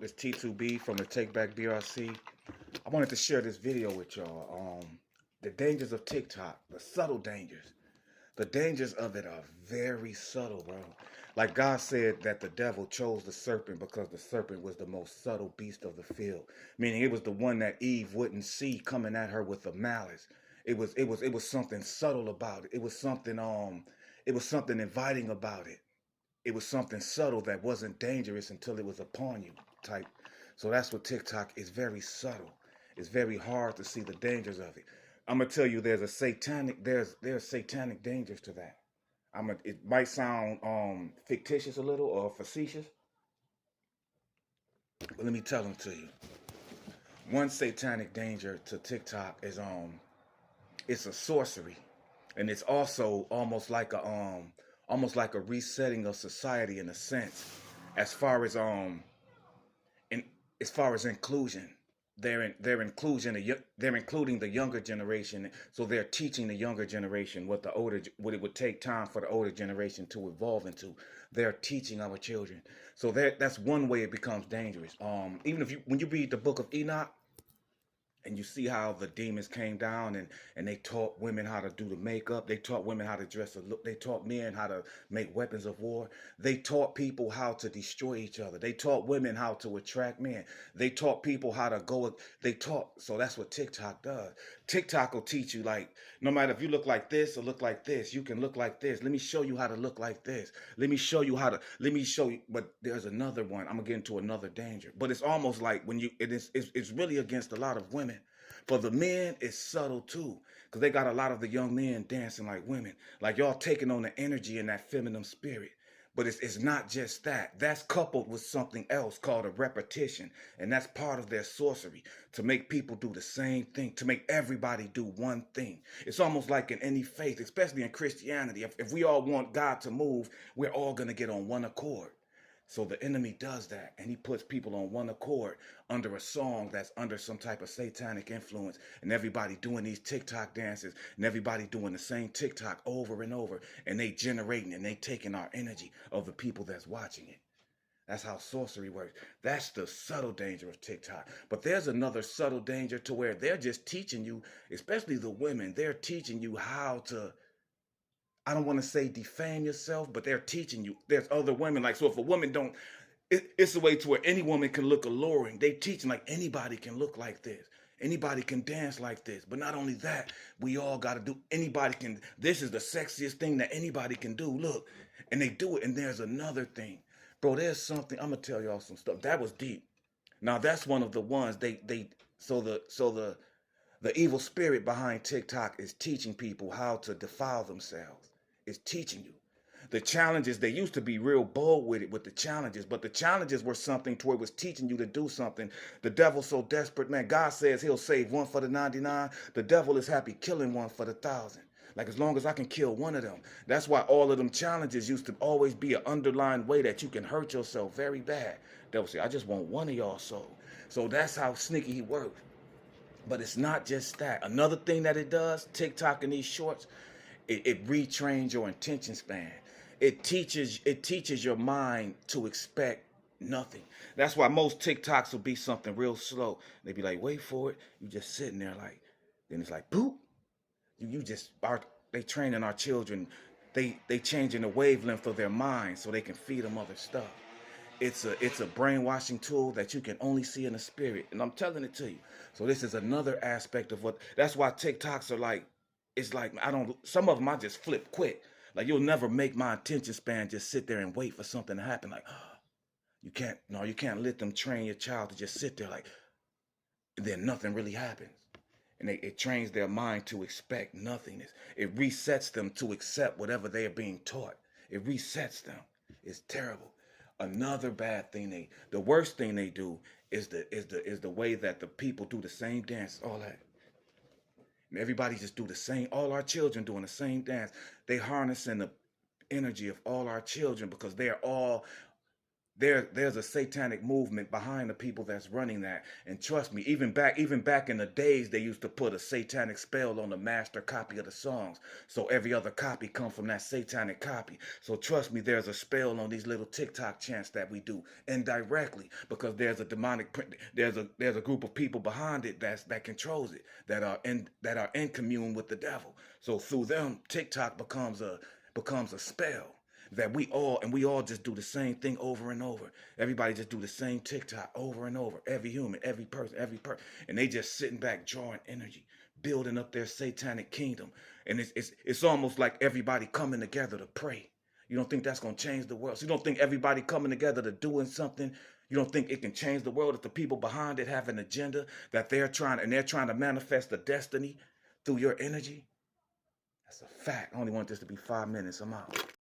This T2B from the Take Back BRC. I wanted to share this video with y'all. The dangers of TikTok, the subtle dangers. The dangers of it are very subtle, bro. Like God said that the devil chose the serpent because the serpent was the most subtle beast of the field. Meaning it was the one that Eve wouldn't see coming at her with a malice. It was something subtle about it. It was something inviting about it. It was something subtle that wasn't dangerous until it was upon you type. So that's what TikTok is, very subtle. It's very hard to see the dangers of it. I'm gonna tell you there's satanic dangers to that. It might sound fictitious a little or facetious, but let me tell them to you. One satanic danger to TikTok is it's a sorcery, and it's also almost like a resetting of society in a sense, as far as in as far as inclusion. They're including the younger generation, so they're teaching the younger generation what it would take time for the older generation to evolve into. They're teaching our children, so that's one way it becomes dangerous. Even if when you read the book of Enoch, and you see how the demons came down and they taught women how to do the makeup. They taught women how to dress a look. They taught men how to make weapons of war. They taught people how to destroy each other. They taught women how to attract men. They taught people how to go. So that's what TikTok does. TikTok will teach you, like, no matter if you look like this or look like this, you can look like this. Let me show you how to look like this. Let me show you. But there's another one. I'm gonna get into another danger. But it's almost like it's really against a lot of women. For the men, it's subtle too, because they got a lot of the young men dancing like women, like y'all taking on the energy in that feminine spirit. But it's not just that. That's coupled with something else called a repetition, and that's part of their sorcery, to make people do the same thing, to make everybody do one thing. It's almost like in any faith, especially in Christianity. If we all want God to move, we're all going to get on one accord. So the enemy does that, and he puts people on one accord under a song that's under some type of satanic influence, and everybody doing these TikTok dances, and everybody doing the same TikTok over and over, and they generating and they taking our energy of the people that's watching it. That's how sorcery works. That's the subtle danger of TikTok. But there's another subtle danger to where they're just teaching you, especially the women, they're teaching you how to, I don't want to say defame yourself, but they're teaching you. There's other women, like, so if a woman don't, it's a way to where any woman can look alluring. They teaching like anybody can look like this. Anybody can dance like this. But not only that, we all got to do, anybody can, this is the sexiest thing that anybody can do. Look, and they do it. And there's another thing. Bro, there's something, I'm going to tell y'all some stuff. That was deep. Now that's one of the ones the evil spirit behind TikTok is teaching people how to defile themselves. It's teaching you. The challenges, they used to be real bold with it, with the challenges, but the challenges were something to where it was teaching you to do something. The devil's so desperate, man. God says he'll save one for the 99. The devil is happy killing one for the 1,000. Like, as long as I can kill one of them. That's why all of them challenges used to always be an underlying way that you can hurt yourself very bad. Devil say, I just want one of y'all soul. So that's how sneaky he works. But it's not just that. Another thing that it does, TikTok and these shorts, it retrains your attention span. It teaches your mind to expect nothing. That's why most TikToks will be something real slow. They be like, wait for it. You just sitting there like, then it's like, boop. You just are, they training our children. They changing the wavelength of their minds so they can feed them other stuff. It's a brainwashing tool that you can only see in the spirit. And I'm telling it to you. So this is another aspect of that's why TikToks are like, it's like, some of them I just flip quick. Like, you'll never make my attention span just sit there and wait for something to happen. Like, you can't let them train your child to just sit there like, and then nothing really happens. And it trains their mind to expect nothingness. It resets them to accept whatever they are being taught. It resets them. It's terrible. Another bad thing the worst thing they do is the way that the people do the same dance, all that. And everybody just do the same, all our children doing the same dance. They harnessing the energy of all our children because they're there's a satanic movement behind the people that's running that. And trust me, even back in the days, they used to put a satanic spell on the master copy of the songs, so every other copy come from that satanic copy. So trust me, there's a spell on these little TikTok chants that we do indirectly, because there's a demonic, there's a group of people behind it that controls it, that are in commune with the devil. So through them, TikTok becomes a spell that we all just do the same thing over and over. Everybody just do the same TikTok over and over. Every human, every person, and they just sitting back drawing energy, building up their satanic kingdom. And it's almost like everybody coming together to pray. You don't think that's gonna change the world? So you don't think everybody coming together to doing something? You don't think it can change the world if the people behind it have an agenda that they're trying to manifest a destiny through your energy? That's a fact. I only want this to be 5 minutes. I'm out.